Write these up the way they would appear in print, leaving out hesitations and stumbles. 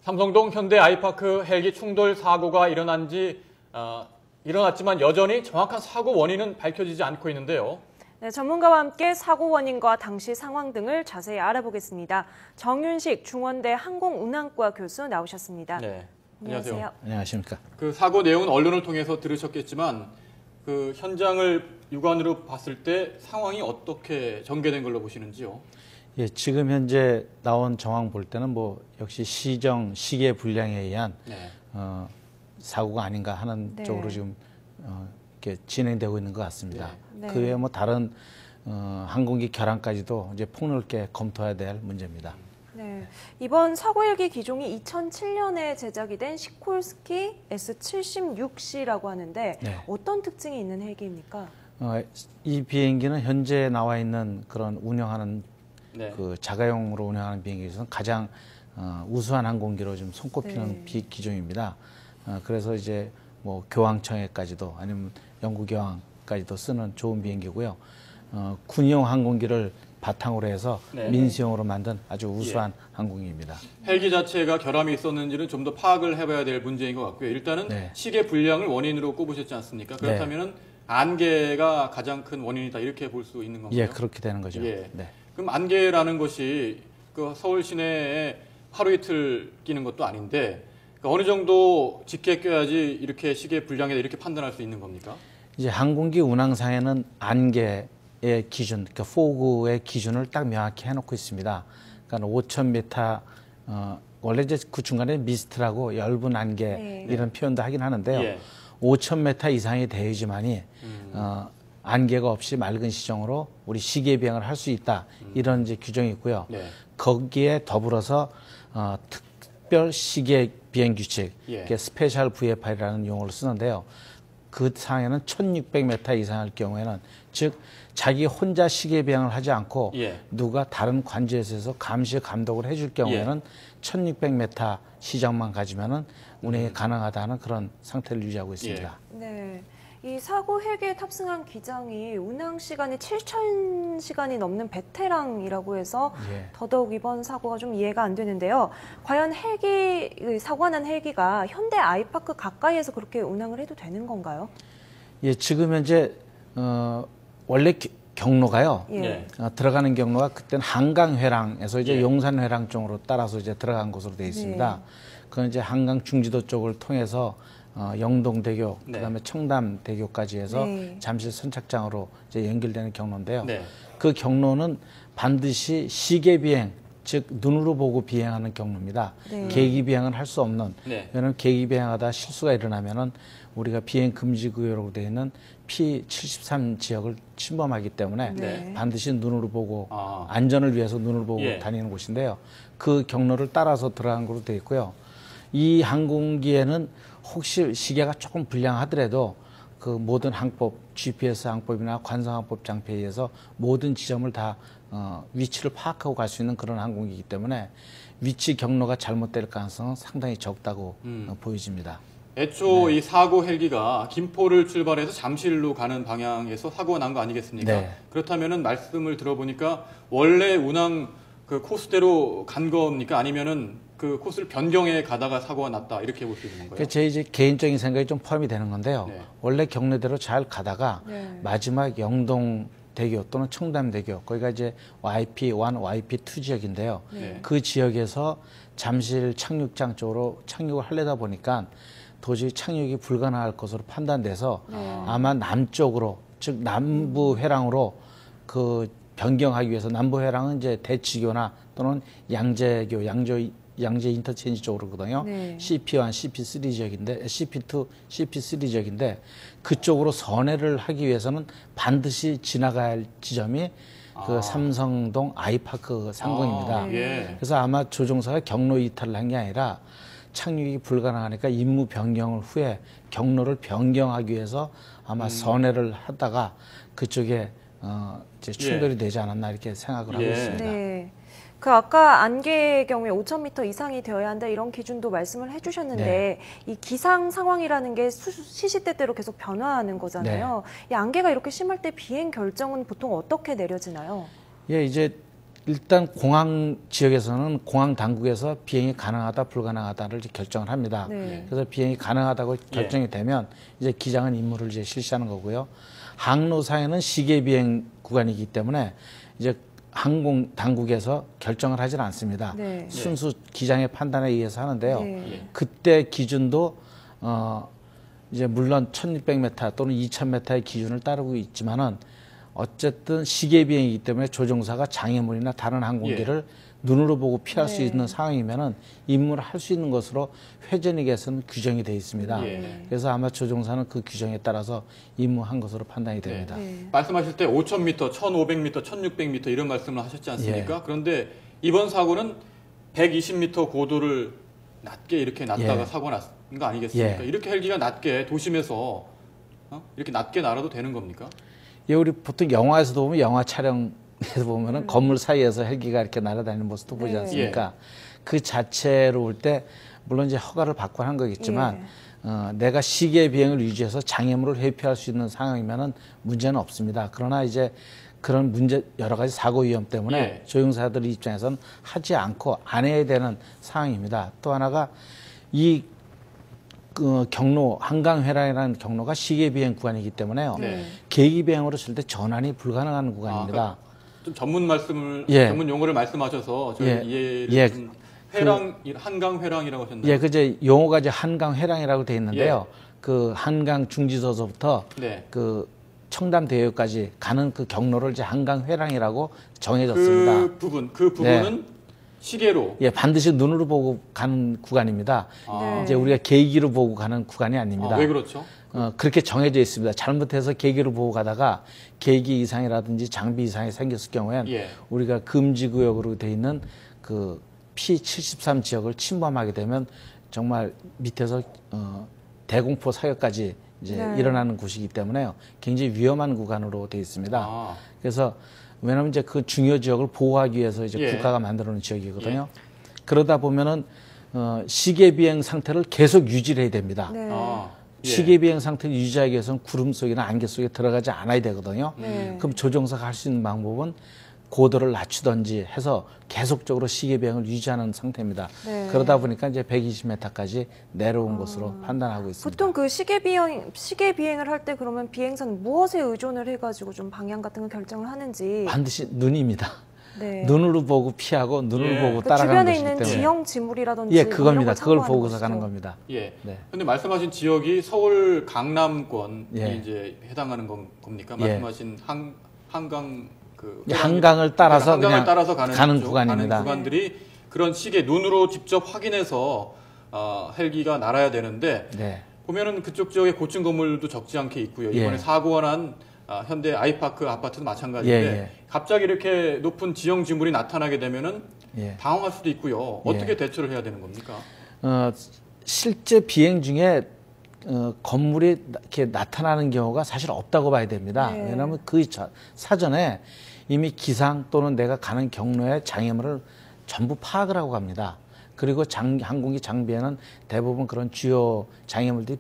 삼성동 현대 아이파크 헬기 충돌 사고가 일어났지만 여전히 정확한 사고 원인은 밝혀지지 않고 있는데요. 네, 전문가와 함께 사고 원인과 당시 상황 등을 자세히 알아보겠습니다. 정윤식 중원대 항공운항과 교수 나오셨습니다. 네, 안녕하세요. 안녕하십니까. 그 사고 내용은 언론을 통해서 들으셨겠지만 그 현장을 육안으로 봤을 때 상황이 어떻게 전개된 걸로 보시는지요? 예, 지금 현재 나온 정황 볼 때는 역시 시계 불량에 의한 사고가 아닌가 하는 쪽으로 지금 이렇게 진행되고 있는 것 같습니다. 네. 그 외에 다른 항공기 결함까지도 이제 폭넓게 검토해야 될 문제입니다. 네, 이번 사고 헬기 기종이 2007년에 제작이 된 시콜스키 S-76C라고 하는데 어떤 특징이 있는 헬기입니까? 이 비행기는 현재 나와 있는 그런 운영하는 그 자가용으로 운영하는 비행기에서는 가장 우수한 항공기로 좀 손꼽히는 기종입니다. 그래서 이제 교황청에까지도 아니면 영구교황까지도 쓰는 좋은 비행기고요. 군용 항공기를 바탕으로 해서 민수용으로 만든 아주 우수한 항공기입니다. 헬기 자체가 결함이 있었는지는 좀 더 파악을 해봐야 될 문제인 것 같고요. 일단은 시계 불량을 원인으로 꼽으셨지 않습니까? 그렇다면 안개가 가장 큰 원인이다 이렇게 볼 수 있는 건가요? 예, 그렇게 되는 거죠. 그럼 안개라는 것이 그 서울 시내에 하루 이틀 끼는 것도 아닌데 어느 정도 짙게 껴야지 이렇게 시계 불량이다 이렇게 판단할 수 있는 겁니까? 이제 항공기 운항상에는 안개의 기준, 그러니까 포그의 기준을 딱 명확히 해놓고 있습니다. 그러니까 5,000m 원래 이제 그 중간에 미스트라고 엷은 안개 이런 표현도 하긴 하는데요. 5,000m 이상이 되어야지만이 안개가 없이 맑은 시정으로 우리 시계 비행을 할 수 있다 이런 이제 규정이 있고요. 거기에 더불어서 특별 시계 비행 규칙, 스페셜 VFI라는 용어를 쓰는데요. 그 상에는 1,600m 이상일 경우에는 즉 자기 혼자 시계 비행을 하지 않고 누가 다른 관제소에서 감시 감독을 해줄 경우에는 1,600m 시정만 가지면은 운행이 가능하다는 그런 상태를 유지하고 있습니다. 네. 이 사고 헬기에 탑승한 기장이 운항 시간이 7,000시간이 넘는 베테랑이라고 해서 더더욱 이번 사고가 좀 이해가 안 되는데요. 과연 사고가 난 헬기가 현대 아이파크 가까이에서 그렇게 운항을 해도 되는 건가요? 예, 지금 현재 원래 경로가요. 들어가는 경로가 그때는 한강회랑에서 이제 용산회랑 쪽으로 따라서 이제 들어간 곳으로 되어 있습니다. 그건 이제 한강 중지도 쪽을 통해서 영동대교, 그다음에 청담대교까지 해서 잠실 선착장으로 이제 연결되는 경로인데요. 그 경로는 반드시 시계 비행, 즉 눈으로 보고 비행하는 경로입니다. 계기 비행은 할 수 없는. 왜냐하면 계기 비행하다 실수가 일어나면은 우리가 비행 금지 구역으로 되어 있는 P73 지역을 침범하기 때문에 반드시 눈으로 보고 안전을 위해서 눈을 보고 다니는 곳인데요. 그 경로를 따라서 들어간 것으로 되어 있고요. 이 항공기에는 혹시 시계가 조금 불량하더라도 그 모든 항법, GPS 항법이나 관성 항법 장비에 의해서 모든 지점을 다 위치를 파악하고 갈 수 있는 그런 항공기이기 때문에 위치 경로가 잘못될 가능성은 상당히 적다고 보여집니다. 애초 이 사고 헬기가 김포를 출발해서 잠실로 가는 방향에서 사고가 난 거 아니겠습니까? 그렇다면은 말씀을 들어보니까 원래 운항 그 코스대로 간 겁니까? 아니면은 그 코스를 변경해 가다가 사고가 났다 이렇게 볼 수 있는 건가요? 제 이제 개인적인 생각이 좀 포함이 되는 건데요. 원래 경로대로 잘 가다가 마지막 영동대교 또는 청담대교 거기가 이제 YP1, YP2 지역인데요. 그 지역에서 잠실 착륙장 쪽으로 착륙을 하려다 보니까 도저히 착륙이 불가능할 것으로 판단돼서 아마 남쪽으로 즉 남부 회랑으로 그 변경하기 위해서 남부 회랑은 이제 대치교나 또는 양재교, 양재 인터체인지 쪽으로거든요. CP1, CP3 지역인데, CP2, CP3 지역인데 그쪽으로 선회를 하기 위해서는 반드시 지나가야 할 지점이 그 삼성동 아이파크 상공입니다. 그래서 아마 조종사가 경로 이탈을 한 게 아니라 착륙이 불가능하니까 임무 변경을 후에 경로를 변경하기 위해서 아마 선회를 하다가 그쪽에 이제 충돌이 되지 않았나 이렇게 생각을 하고 있습니다. 그 아까 안개의 경우에 5,000m 이상이 되어야 한다 이런 기준도 말씀을 해주셨는데 이 기상 상황이라는 게 시시때때로 계속 변화하는 거잖아요. 이 안개가 이렇게 심할 때 비행 결정은 보통 어떻게 내려지나요? 예, 이제 일단 공항 지역에서는 공항 당국에서 비행이 가능하다 불가능하다를 이제 결정을 합니다. 네. 그래서 비행이 가능하다고 결정이 되면 이제 기장은 임무를 이제 실시하는 거고요. 항로상에는 시계 비행 구간이기 때문에 이제 항공 당국에서 결정을 하질 않습니다. 네. 순수 기장의 판단에 의해서 하는데요. 네. 그때 기준도 이제 물론 1600m 또는 2000m의 기준을 따르고 있지만은 어쨌든 시계 비행이기 때문에 조종사가 장애물이나 다른 항공기를 눈으로 보고 피할 수 있는 상황이면은 임무를 할 수 있는 것으로 회전익에서는 규정이 되어 있습니다. 그래서 아마 조종사는 그 규정에 따라서 임무한 것으로 판단이 됩니다. 말씀하실 때 5000m, 1500m, 1600m 이런 말씀을 하셨지 않습니까? 그런데 이번 사고는 120m 고도를 낮게 이렇게 났다가 사고가 났 거 아니겠습니까? 이렇게 헬기가 낮게 도심에서 이렇게 낮게 날아도 되는 겁니까? 예, 우리 보통 영화에서도 보면 영화 촬영에서 보면은 건물 사이에서 헬기가 이렇게 날아다니는 모습도 보지 않습니까? 그 자체로 볼 때 물론 이제 허가를 받고 한 거겠지만 내가 시계 비행을 유지해서 장애물을 회피할 수 있는 상황이면은 문제는 없습니다. 그러나 이제 그런 문제 여러 가지 사고 위험 때문에 조종사들 입장에서는 하지 않고 안 해야 되는 상황입니다. 또 하나가 이 경로 한강회랑이라는 경로가 시계 비행 구간이기 때문에요. 계기 비행으로 쓸 때 전환이 불가능한 구간입니다. 좀 전문 말씀을 전문 용어를 말씀하셔서 저희 이해를 좀 한강회랑이라고 하셨나요? 그제 용어가 이제 한강회랑이라고 되어 있는데요. 그 한강 중지서서부터 그 청담대교까지 가는 그 경로를 이제 한강회랑이라고 정해졌습니다. 그 부분은 시계로 반드시 눈으로 보고 가는 구간입니다. 이제 우리가 계기로 보고 가는 구간이 아닙니다. 왜 그렇죠? 그렇게 정해져 있습니다. 잘못해서 계기로 보고 가다가 계기 이상이라든지 장비 이상이 생겼을 경우엔 우리가 금지구역으로 되어 있는 그 P73 지역을 침범하게 되면 정말 밑에서 대공포 사격까지 이제 일어나는 곳이기 때문에요. 굉장히 위험한 구간으로 되어 있습니다. 그래서 왜냐하면 이제 그 중요 지역을 보호하기 위해서 이제 국가가 만들어 놓은 지역이거든요. 그러다 보면은 시계 비행 상태를 계속 유지를 해야 됩니다. 시계 비행 상태를 유지하기 위해서는 구름 속이나 안개 속에 들어가지 않아야 되거든요. 그럼 조종사가 할 수 있는 방법은 고도를 낮추든지 해서 계속적으로 시계 비행을 유지하는 상태입니다. 그러다 보니까 이제 120m까지 내려온 것으로 판단하고 있습니다. 보통 그 시계 비행을 할 때 그러면 비행사는 무엇에 의존을 해가지고 좀 방향 같은 걸 결정을 하는지 반드시 눈입니다. 눈으로 보고 피하고 눈을 보고 따라가는 주변에 것이기 때문에 있는 지형 지물이라든지 그겁니다. 그걸 보고서 가는 겁니다. 근데 말씀하신 지역이 서울 강남권이 이제 해당하는 겁니까? 말씀하신 한강 한강을 따라서 한강을 따라서 가는 구간입니다. 가는 구간들이 그런 시계 눈으로 직접 확인해서 헬기가 날아야 되는데 보면은 그쪽 지역에 고층 건물도 적지 않게 있고요. 이번에 사고가 난 현대 아이파크 아파트도 마찬가지인데 갑자기 이렇게 높은 지형 지물이 나타나게 되면은 당황할 수도 있고요. 어떻게 대처를 해야 되는 겁니까? 실제 비행 중에 건물이 이렇게 나타나는 경우가 사실 없다고 봐야 됩니다. 왜냐하면 그 사전에 이미 기상 또는 내가 가는 경로의 장애물을 전부 파악을 하고 갑니다. 그리고 항공기 장비에는 대부분 그런 주요 장애물들이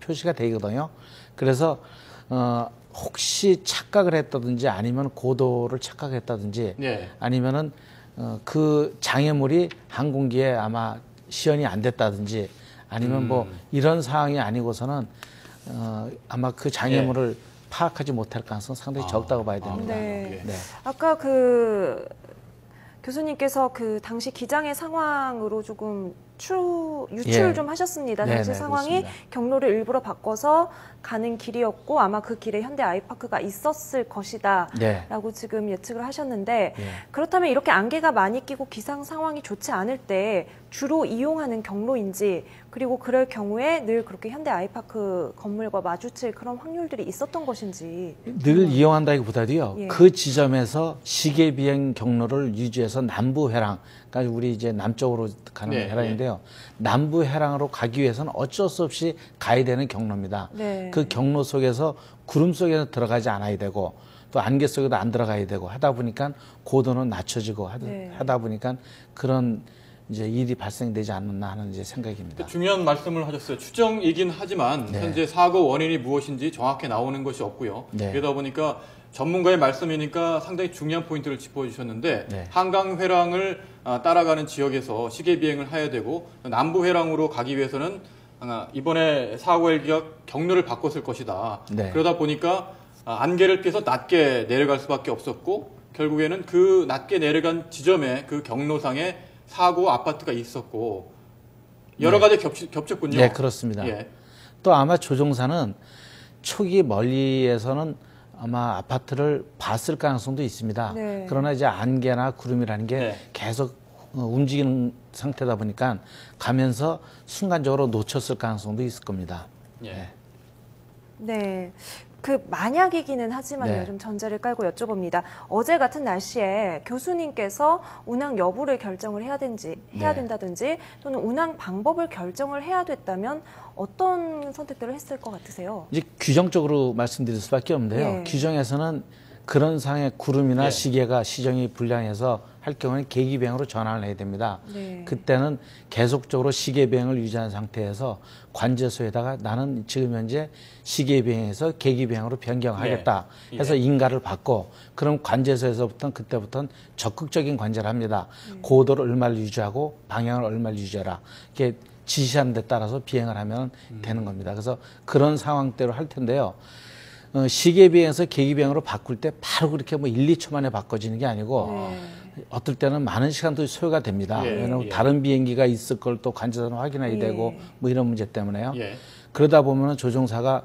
표시가 되거든요. 그래서 혹시 착각을 했다든지 아니면 고도를 착각했다든지 아니면은 그 장애물이 항공기에 아마 시연이 안 됐다든지 아니면 뭐 이런 상황이 아니고서는 아마 그 장애물을 파악하지 못할 가능성은 상당히 적다고 봐야 됩니다. 아까 그 교수님께서 그 당시 기장의 상황으로 조금 유추를 좀 하셨습니다. 당시 상황이 그렇습니다. 경로를 일부러 바꿔서 가는 길이었고 아마 그 길에 현대 아이파크가 있었을 것이다 라고 지금 예측을 하셨는데 그렇다면 이렇게 안개가 많이 끼고 기상 상황이 좋지 않을 때 주로 이용하는 경로인지 그리고 그럴 경우에 늘 그렇게 현대 아이파크 건물과 마주칠 그런 확률들이 있었던 것인지 늘 이용한다기보다도요 그 지점에서 시계 비행 경로를 유지해서 남부 회랑까지 우리 이제 남쪽으로 가는 회랑인데요 남부 회랑으로 가기 위해서는 어쩔 수 없이 가야 되는 경로입니다. 그 경로 속에서 구름 속에서 들어가지 않아야 되고 또 안개 속에도 안 들어가야 되고 하다 보니까 고도는 낮춰지고 하다 보니까 그런 이제 일이 발생되지 않았나 하는 이제 생각입니다. 중요한 말씀을 하셨어요. 추정이긴 하지만 현재 사고 원인이 무엇인지 정확히 나오는 것이 없고요. 그러다 보니까 전문가의 말씀이니까 상당히 중요한 포인트를 짚어주셨는데 네. 한강 회랑을 따라가는 지역에서 시계 비행을 해야 되고 남부 회랑으로 가기 위해서는 이번에 사고 헬기가 경로를 바꿨을 것이다. 네. 그러다 보니까 안개를 껴서 낮게 내려갈 수밖에 없었고 결국에는 그 낮게 내려간 지점에 그 경로상에 사고 아파트가 있었고 여러 가지 겹쳤군요. 네, 그렇습니다. 예. 또 아마 조종사는 초기 멀리에서는 아마 아파트를 봤을 가능성도 있습니다. 네. 그러나 이제 안개나 구름이라는 게 네. 계속 움직이는 상태다 보니까 가면서 순간적으로 놓쳤을 가능성도 있을 겁니다. 예. 네. 그 만약이기는 하지만요. 네. 좀 전제를 깔고 여쭤봅니다. 어제 같은 날씨에 교수님께서 운항 여부를 결정을 해야 네. 된다든지 또는 운항 방법을 결정을 해야 됐다면 어떤 선택들을 했을 것 같으세요? 이제 규정적으로 말씀드릴 수밖에 없는데요. 예. 규정에서는 그런 상의 구름이나 예. 시계가 시정이 불량해서 할 경우는 계기비행으로 전환을 해야 됩니다. 네. 그때는 계속적으로 시계비행을 유지한 상태에서 관제소에다가 나는 지금 현재 시계비행에서 계기비행으로 변경하겠다 예. 해서 인가를 받고 그럼 관제소에서부터는 그때부터는 적극적인 관제를 합니다. 고도를 얼마를 유지하고 방향을 얼마를 유지해라. 이렇게 지시하는 데 따라서 비행을 하면 되는 겁니다. 그래서 그런 상황대로 할 텐데요. 시계비행에서 계기비행으로 바꿀 때 바로 그렇게 뭐 1, 2초 만에 바꿔지는 게 아니고 네. 어떨 때는 많은 시간도 소요가 됩니다. 예, 왜냐하면 예. 다른 비행기가 있을 걸 또 관제소는 확인해야 예. 되고 뭐 이런 문제 때문에요. 예. 그러다 보면 조종사가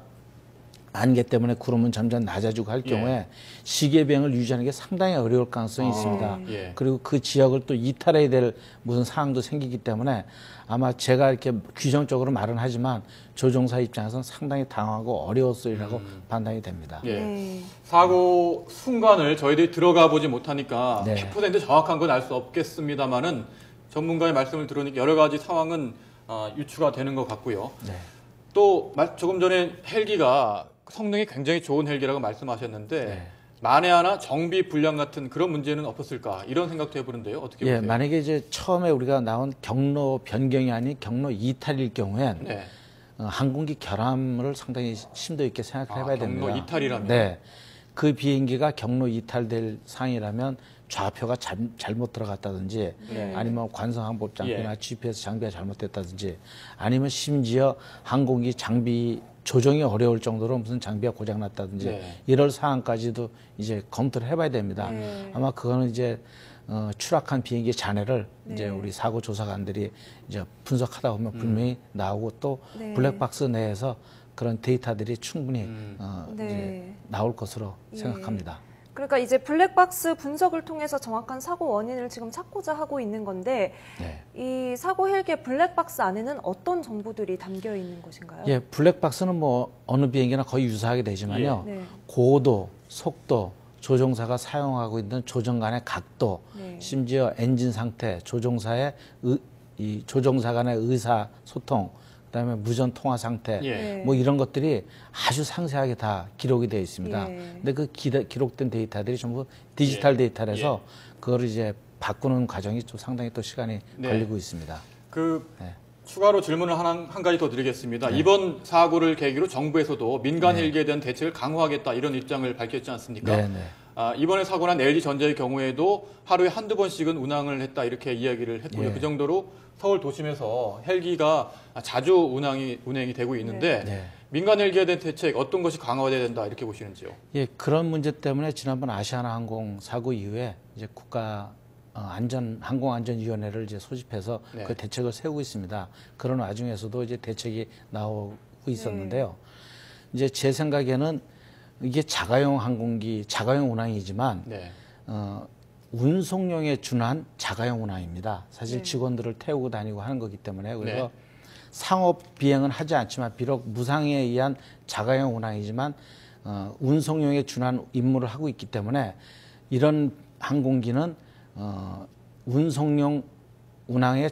안개 때문에 구름은 점점 낮아지고 할 경우에 시계비행을 유지하는 게 상당히 어려울 가능성이 있습니다. 예. 그리고 그 지역을 또 이탈해야 될 무슨 상황도 생기기 때문에 아마 제가 이렇게 규정적으로 말은 하지만 조종사 입장에서는 상당히 당하고 어려웠으리라고 판단이 됩니다. 예. 네. 사고 순간을 저희들이 들어가 보지 못하니까 네. 100% 정확한 건 알 수 없겠습니다만은 전문가의 말씀을 들으니까 여러 가지 상황은 유추가 되는 것 같고요. 네. 또 조금 전에 헬기가 성능이 굉장히 좋은 헬기라고 말씀하셨는데 네. 만에 하나 정비 불량 같은 그런 문제는 없었을까 이런 생각도 해보는데요. 어떻게 예, 보세요? 만약에 이제 처음에 우리가 나온 경로 변경이 아닌 경로 이탈일 경우엔 네. 항공기 결함을 상당히 심도 있게 생각해 봐야 됩니다. 경로 이탈이라면? 네. 그 비행기가 경로 이탈될 상이라면 좌표가 잘못 들어갔다든지 네. 아니면 관성항법 장비나 예. GPS 장비가 잘못됐다든지 아니면 심지어 항공기 장비 조정이 어려울 정도로 무슨 장비가 고장났다든지 네. 이럴 상황까지도 이제 검토를 해봐야 됩니다. 네. 아마 그거는 이제 추락한 비행기 잔해를 네. 이제 우리 사고 조사관들이 이제 분석하다 보면 분명히 나오고 또 네. 블랙박스 내에서 그런 데이터들이 충분히 네. 이제 나올 것으로 예. 생각합니다. 그러니까 이제 블랙박스 분석을 통해서 정확한 사고 원인을 지금 찾고자 하고 있는 건데 네. 이 사고 헬기의 블랙박스 안에는 어떤 정보들이 담겨 있는 것인가요? 예, 블랙박스는 뭐 어느 비행기나 거의 유사하게 되지만요. 네. 고도, 속도, 조종사가 사용하고 있는 조정간의 각도, 네. 심지어 엔진 상태, 조종사의 이 조종사 간의 의사 소통, 그다음에 무전 통화 상태, 예. 네. 뭐 이런 것들이 아주 상세하게 다 기록이 되어 있습니다. 예. 근데 그 기록된 데이터들이 전부 디지털 데이터라서 그거를 이제 바꾸는 과정이 좀 상당히 또 시간이 네. 걸리고 있습니다. 그 추가로 질문을 한 가지 더 드리겠습니다. 이번 사고를 계기로 정부에서도 민간 헬기에 대한 대책을 강화하겠다 이런 입장을 밝혔지 않습니까? 네, 네. 이번에 사고 난 LG전자의 경우에도 하루에 한두 번씩은 운항을 했다 이렇게 이야기를 했고요. 예. 그 정도로 서울 도심에서 헬기가 자주 운행이 되고 있는데 네. 민간 헬기에 대한 대책 어떤 것이 강화돼야 된다 이렇게 보시는지요? 예, 그런 문제 때문에 지난번 아시아나 항공 사고 이후에 이제 국가 항공안전위원회를 이제 소집해서 네. 그 대책을 세우고 있습니다. 그런 와중에서도 이제 대책이 나오고 있었는데요. 이제 제 생각에는 이게 자가용 항공기, 자가용 운항이지만 네. 운송용에 준한 자가용 운항입니다. 사실 네. 직원들을 태우고 다니고 하는 거기 때문에 그래서 네. 상업 비행은 하지 않지만 비록 무상에 의한 자가용 운항이지만 운송용에 준한 임무를 하고 있기 때문에 이런 항공기는 운송용 운항의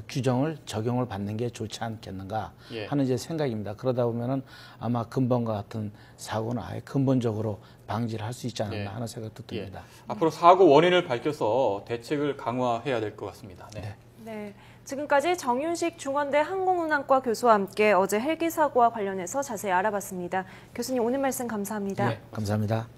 규정을 적용을 받는 게 좋지 않겠는가 하는 제 생각입니다. 그러다 보면은 아마 근본과 같은 사고는 아예 근본적으로 방지를 할 수 있지 않았나 하는 생각도 듭니다. 앞으로 사고 원인을 밝혀서 대책을 강화해야 될 것 같습니다. 네. 네. 지금까지 정윤식 중원대 항공운항과 교수와 함께 어제 헬기 사고와 관련해서 자세히 알아봤습니다. 교수님 오늘 말씀 감사합니다. 감사합니다.